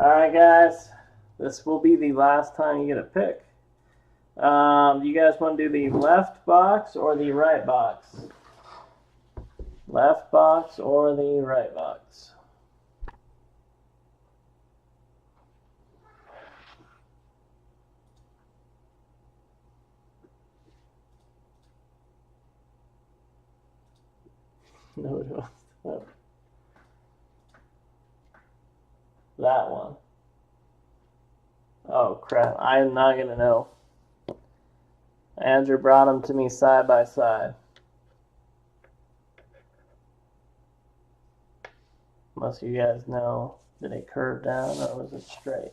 Alright, guys. This will be the last time you get a pick. Do you guys want to do the left box or the right box? Left box or the right box? No. That one. Oh, crap. I'm not going to know. Andrew brought them to me side by side. Unless you guys know, did it curve down or was it straight?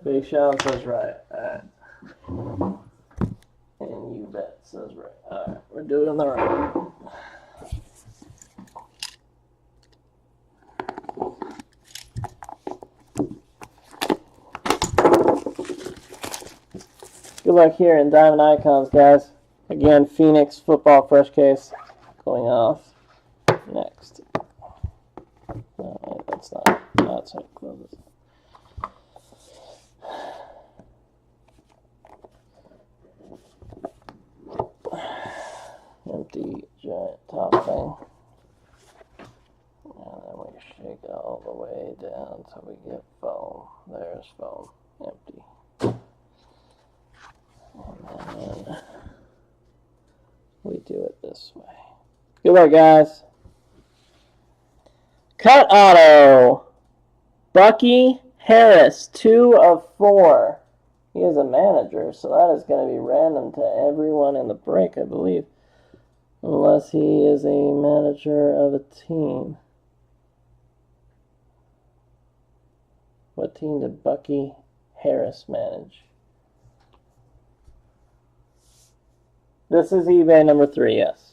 Big Sean says right. Alright. And you bet says right. Alright, we're doing the right. Good luck here in Diamond Icons, guys. Again, Phoenix Football Fresh Case going off next. No, that's not. That's how it closes. Empty giant top thing. And then we shake it all the way down until we get foam. There's foam. Empty. And then we do it this way. Good luck, guys. Cut auto. Bucky Harris, 2 of 4. He is a manager, so that is going to be random to everyone in the break, I believe. Unless he is a manager of a team. What team did Bucky Harris manage? This is eBay number 3, yes.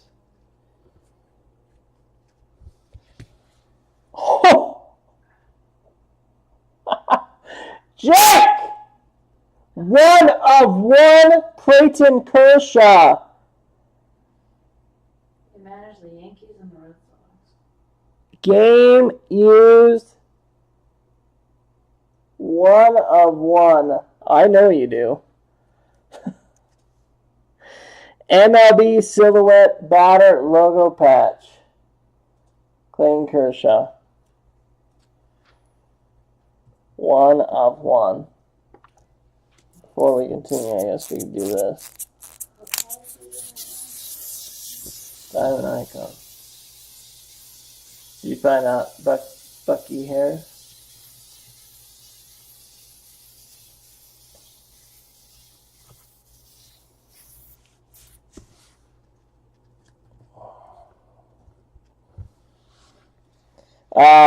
Oh! Jack! 1 of 1, Clayton Kershaw. They manage the Yankees and the Red Sox. Game used. 1 of 1. I know you do. MLB Silhouette Batter Logo Patch. Clayton Kershaw. 1 of 1. Before we continue, I guess we can do this. Diamond Icon. Did you find out Bucky Harris?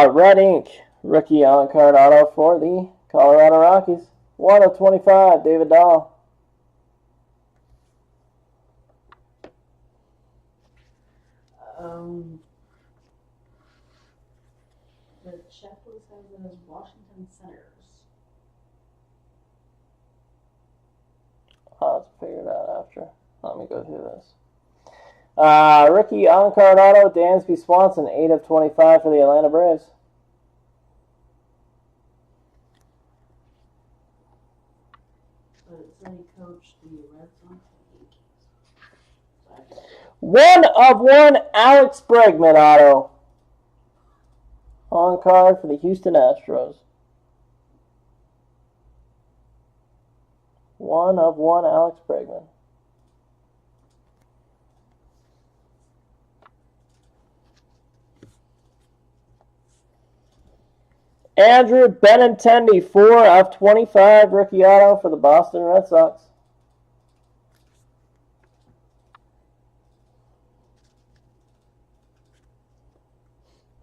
Red Ink, rookie on-card auto for the Colorado Rockies. 1 of 25, David Dahl. The checklist has it as Washington Senators. I'll have to figure it out after. Let me go through this. Rookie on-card auto, Dansby Swanson, 8 of 25 for the Atlanta Braves. But it said he coached the Red Sox and Yankees. 1 of 1, Alex Bregman auto. On-card for the Houston Astros. 1 of 1, Alex Bregman. Andrew Benintendi, 4 of 25, rookie auto for the Boston Red Sox.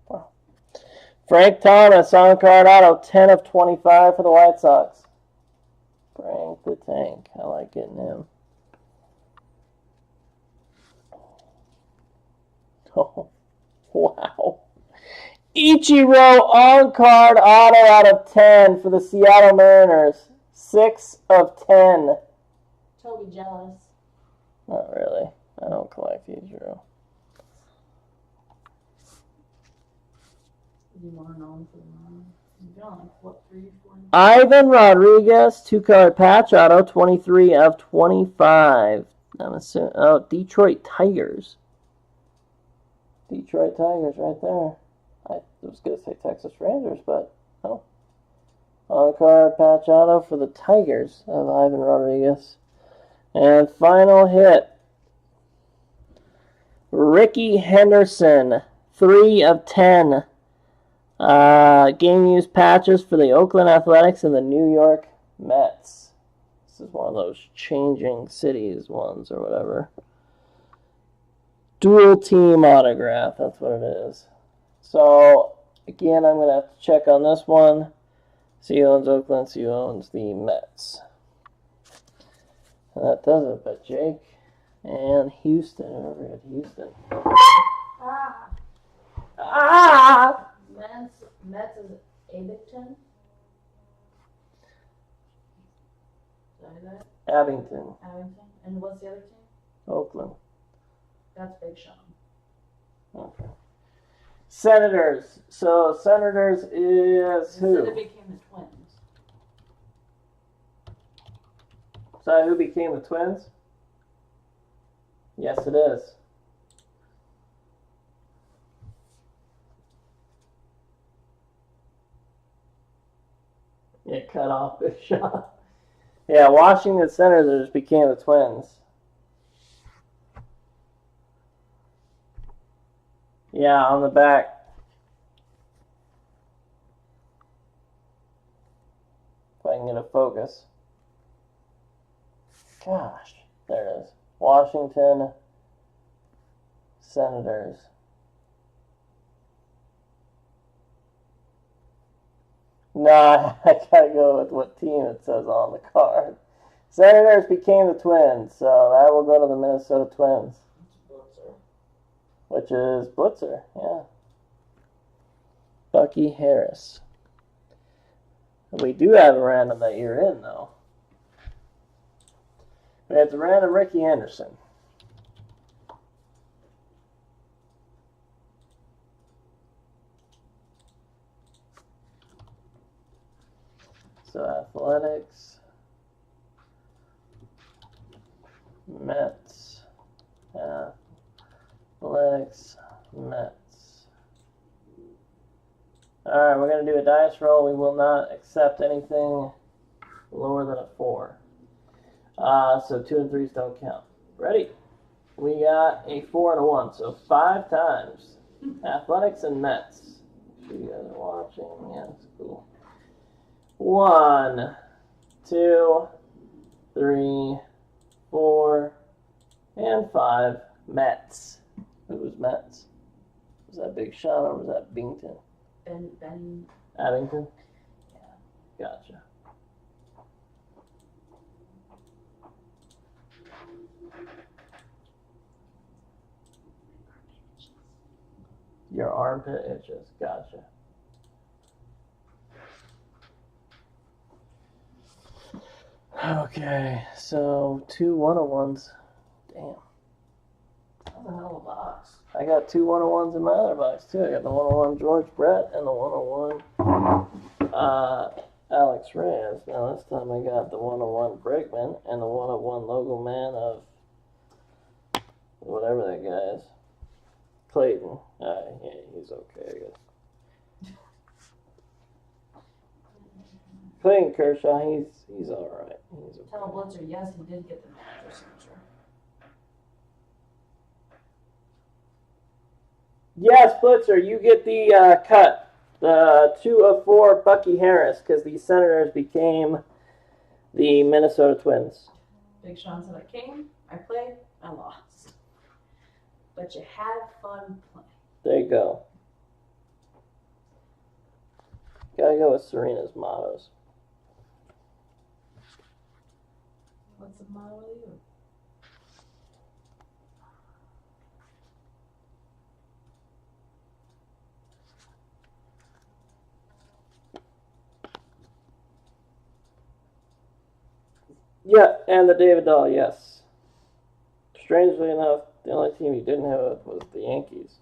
Wow. Frank Thomas, on-card auto, 10 of 25 for the White Sox. Frank the Tank. I like getting him. Oh, wow. Ichiro on-card auto out of 10 for the Seattle Mariners. 6 of 10. Toby jealous. Not really. I don't collect Ichiro. You want to know him for the money? You've got like, what, 3, 4? Ivan Rodriguez, 2-card patch auto, 23 of 25. I'm assuming, oh, Detroit Tigers. Detroit Tigers right there. I was going to say Texas Rangers, but no. On-card patch auto for the Tigers of Ivan Rodriguez. And final hit. Ricky Henderson, 3 of 10. Game use patches for the Oakland Athletics and the New York Mets. This is one of those changing cities ones or whatever. Dual team autograph, that's what it is. So, again, I'm going to have to check on this one. See who owns Oakland, see who owns the Mets. And that does it, but Jake and Houston, over at Houston. Mets is Abington. Is that? Abington. And what's the other team? Oakland. That's Big Sean. Okay. Senators. So Senators is who? Instead it became the Twins. So who became the Twins? Yes, it is. Yeah, cut off Big Sean. Yeah, Washington Senators became the Twins. Yeah, on the back. If I can get a focus. Gosh, there it is. Washington Senators. No, I gotta go with what team it says on the card. Senators became the Twins, so that will go to the Minnesota Twins. Which is Blitzer, yeah. Bucky Harris. We do have a random that you're in, though. We have the random Ricky Henderson. So Athletics, Mets, Athletics, Mets. Alright, we're going to do a dice roll. We will not accept anything lower than a 4. So 2 and 3s don't count. Ready? We got a 4 and a 1, so 5 times. Athletics and Mets. Make sure you guys are watching. Yeah, that's cool. 1, 2, 3, 4, and 5. Mets. Who was Mets? Was that Big Sean or was that Bington? Ben. Abington? Yeah. Gotcha. Your armpit itches. Gotcha. Okay, so 2 101s. Damn. That's a hell of a box. I got 2 101s in my other box, too. I got the 101 George Brett and the 101 Alex Reyes. Now, this time I got the 101 Bregman and the 101 logo man of whatever that guy is. Clayton. Yeah, he's okay, I guess. Clayton Kershaw, he's alright. He's okay. Tell Blitzer, yes, he did get the manager signature. Yes, Blitzer, you get the cut. The 2 of 4 Bucky Harris, because the Senators became the Minnesota Twins. Big Sean said, I came, I played, I lost. But you had fun playing. There you go. Gotta go with Serena's mottos. What's the motto with you? Yeah, and the David Dahl, yes. Strangely enough, the only team you didn't have was the Yankees.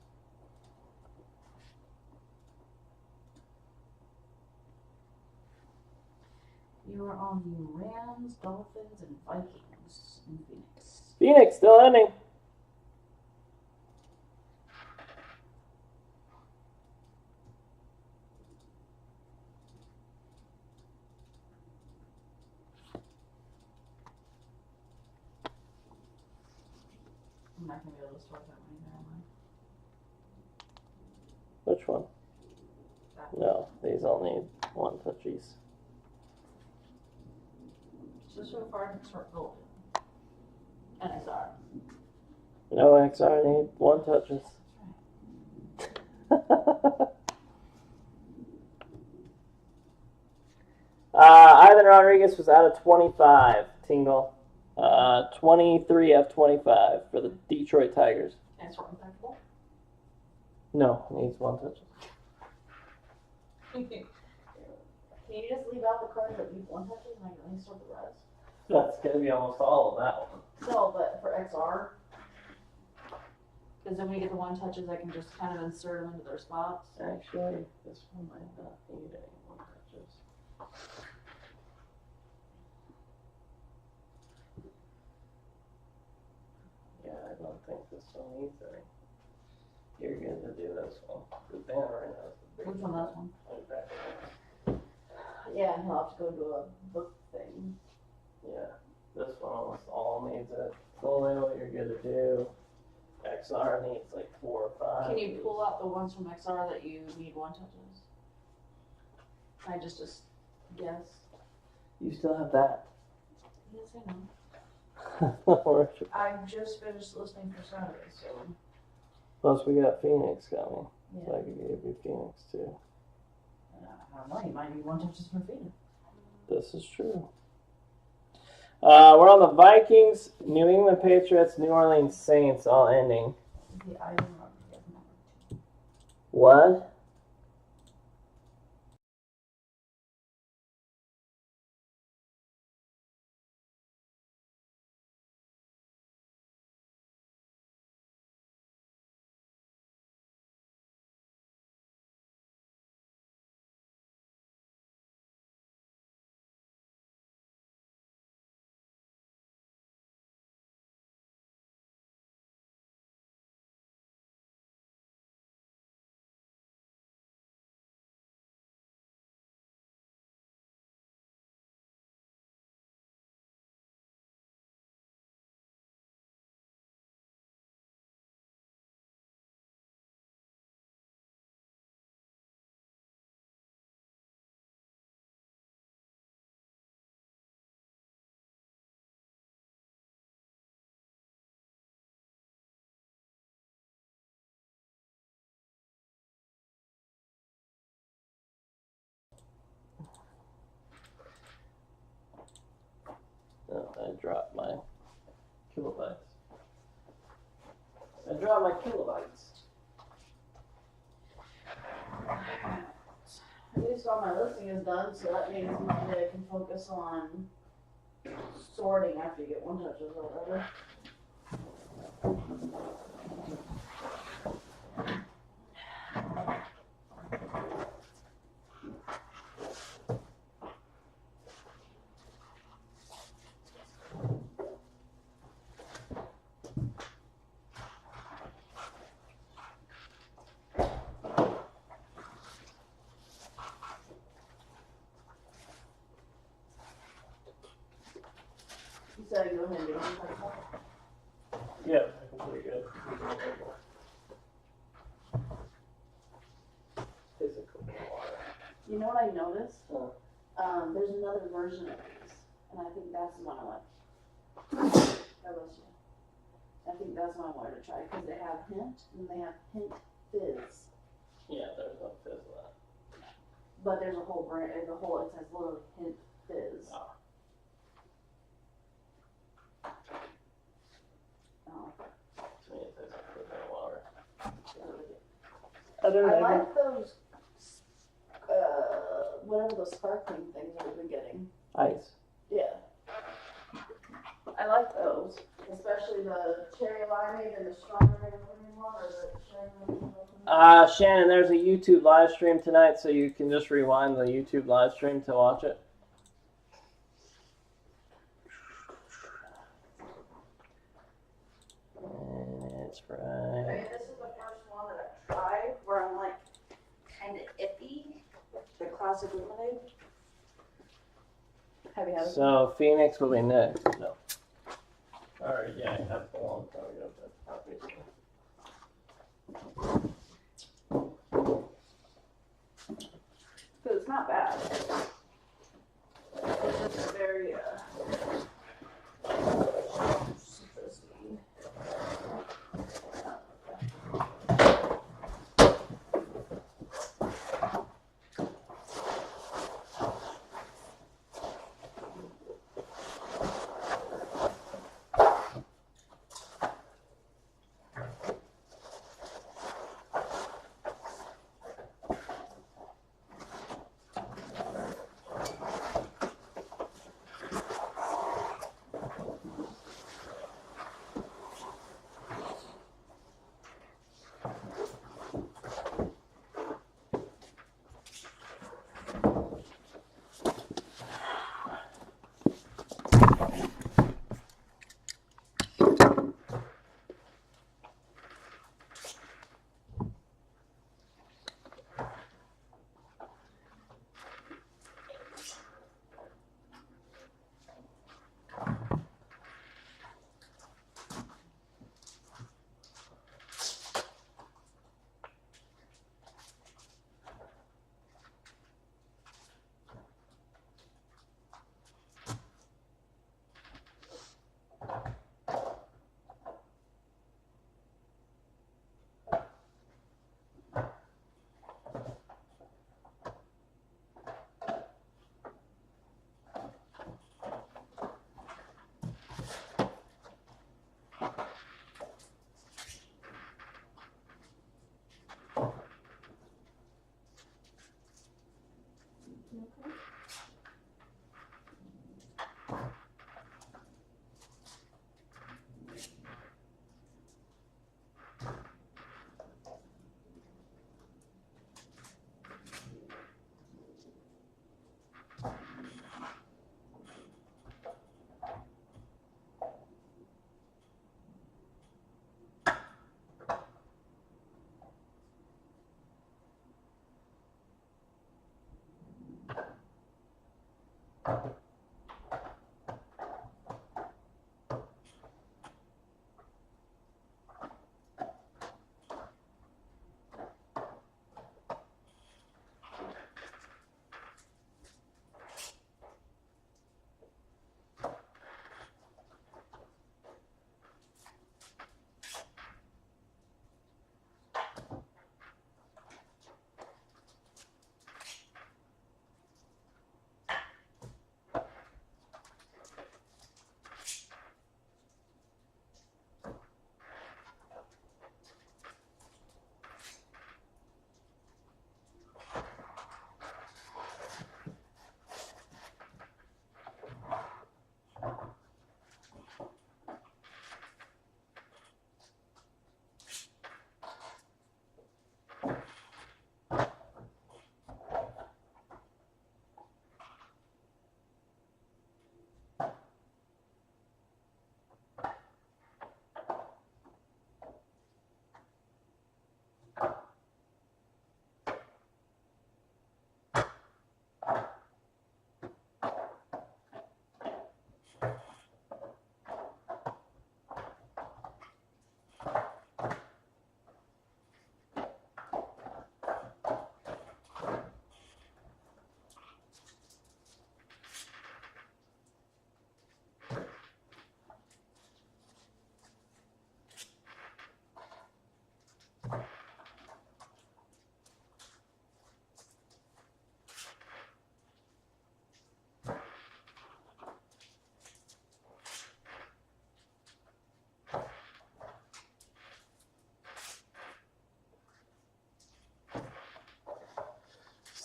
we're on the Rams, Dolphins, and Vikings in Phoenix. Phoenix still ending. I'm not gonna be able to sort that one either, am Which one? That No, these all need one touchies. I? So far, I can sort golden. NSR. No XR need one touches. Ivan Rodriguez was out of 25. Tingle. 23 of 25 for the Detroit Tigers. Can I sort impactful? No, needs one touch. Can you just leave out the cards that need one touches and I can only sort the rest? That's going to be almost all of that one. No, but for XR. Because then when you get the one touches, I can just kind of insert them into their spots. Actually, this one might not need any one touches. Yeah, I don't think this one needs any. You're going to do this one. The banner right now is the big Which one, that one? Okay. Yeah, and he'll have to go to a book thing. Yeah, this one almost all needs it. Only what you're going to do. XR needs like 4 or 5. Can you pull out the ones from XR that you need one touches? I just guess. You still have that. Yes, I know. Plus, I just finished listening for Saturday, so. we got Phoenix coming. Yeah. So I could give you Phoenix too. I don't know, you might need one touches for Phoenix. This is true. We're on the Vikings, New England Patriots, New Orleans Saints, all ending. The item Rodriguez number 2. What? Oh, I dropped my kilobytes. At least all my listing is done, so that means Monday I can focus on sorting after you get one touches or whatever. You said I go ahead and do it. Yeah, I can pretty good. Physical water. You know what I noticed? Huh. There's another version of these, and I think that's the one I like. That was you. I think that's one I wanted to try because they have hint and they have hint fizz. Yeah, there's no fizz left. But there's a whole brand, it says literally hint fizz. Oh. Oh. To me, it tastes like physical water. I like those, whatever those sparkling things that we've been getting. Ice. Yeah. I like those, especially the cherry limeade and the strawberry one, or the cherry Shannon, there's a YouTube live stream tonight, so you can just rewind the YouTube live stream to watch it. right. Okay, this is the first one that I've tried where I'm like kind of iffy. The classic lemonade. Have you had it? So Phoenix will be next. No. Alright, yeah, I have a long time ago, but obviously. Because it's not bad. It's just very simplicity.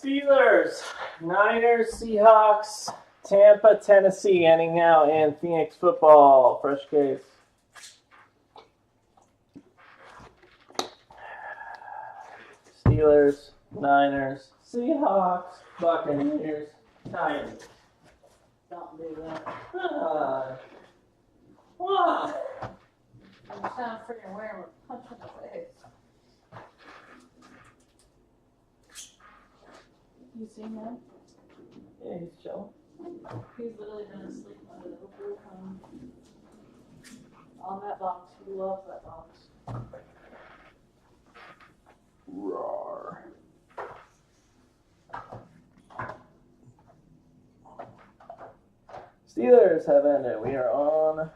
Steelers, Niners, Seahawks, Tampa, Tennessee, ending now in Phoenix football. Fresh case. Steelers, Niners, Seahawks, Buccaneers, Titans. Don't do that. Why? You sound freaking weird with a punch in the face. You seen him? Yeah, he's chilling. He's literally been asleep under the whole time. On that box. He loves that box. Roar. Steelers have ended. We are on.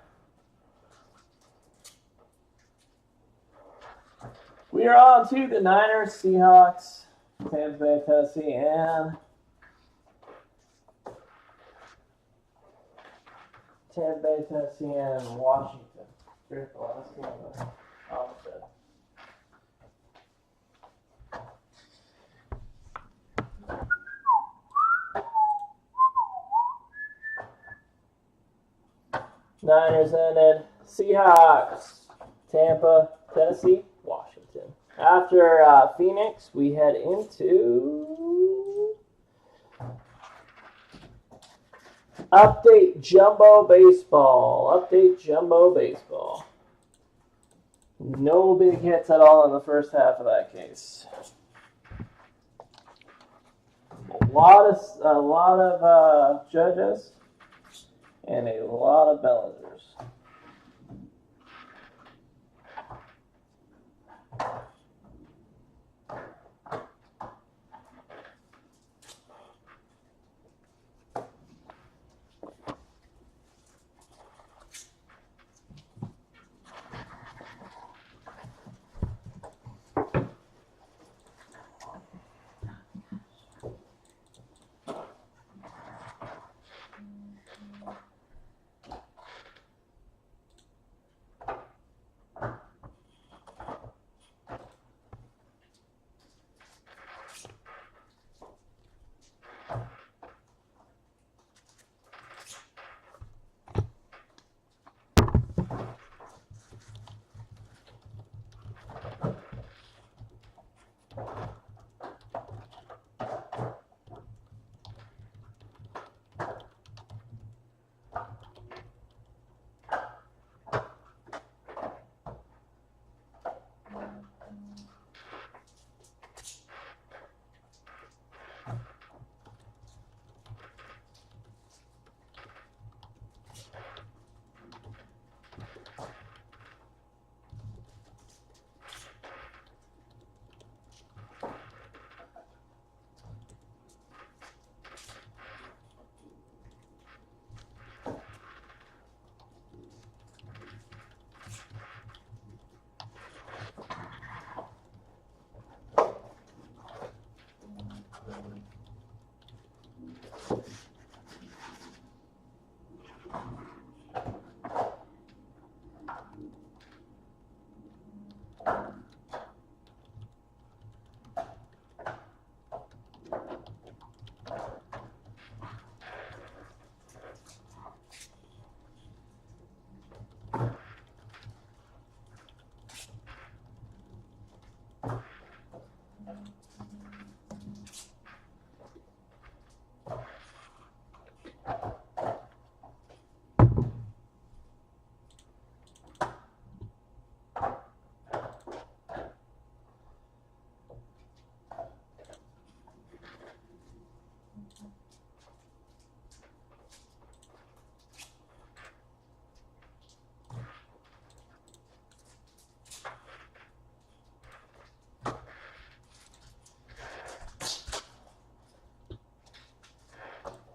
We are on to the Niners, Seahawks, Tampa Bay, Tennessee, and Tampa Bay, Tennessee, and Washington. Here's the last game of the offset. Niners ended. Seahawks, Tampa, Tennessee, Washington. After Phoenix, we head into Update Jumbo Baseball. Update Jumbo Baseball. No big hits at all in the first half of that case. A lot of Judges and a lot of Bellingers.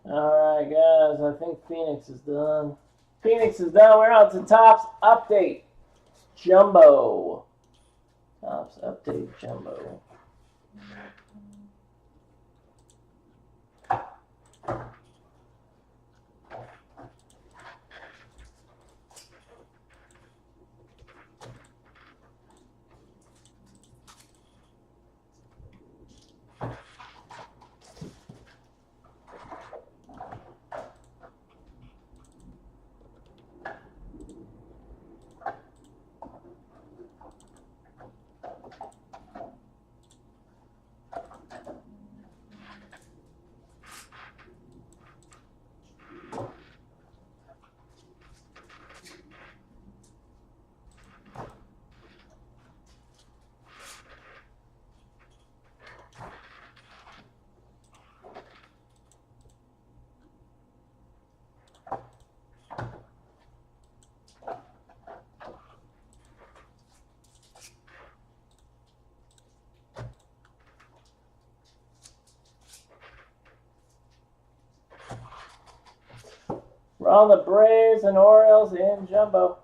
Alright, guys, I think Phoenix is done. Phoenix is done. We're on to Topps Update Jumbo. Topps Update Jumbo. We're on the Braves and Orioles in jumbo.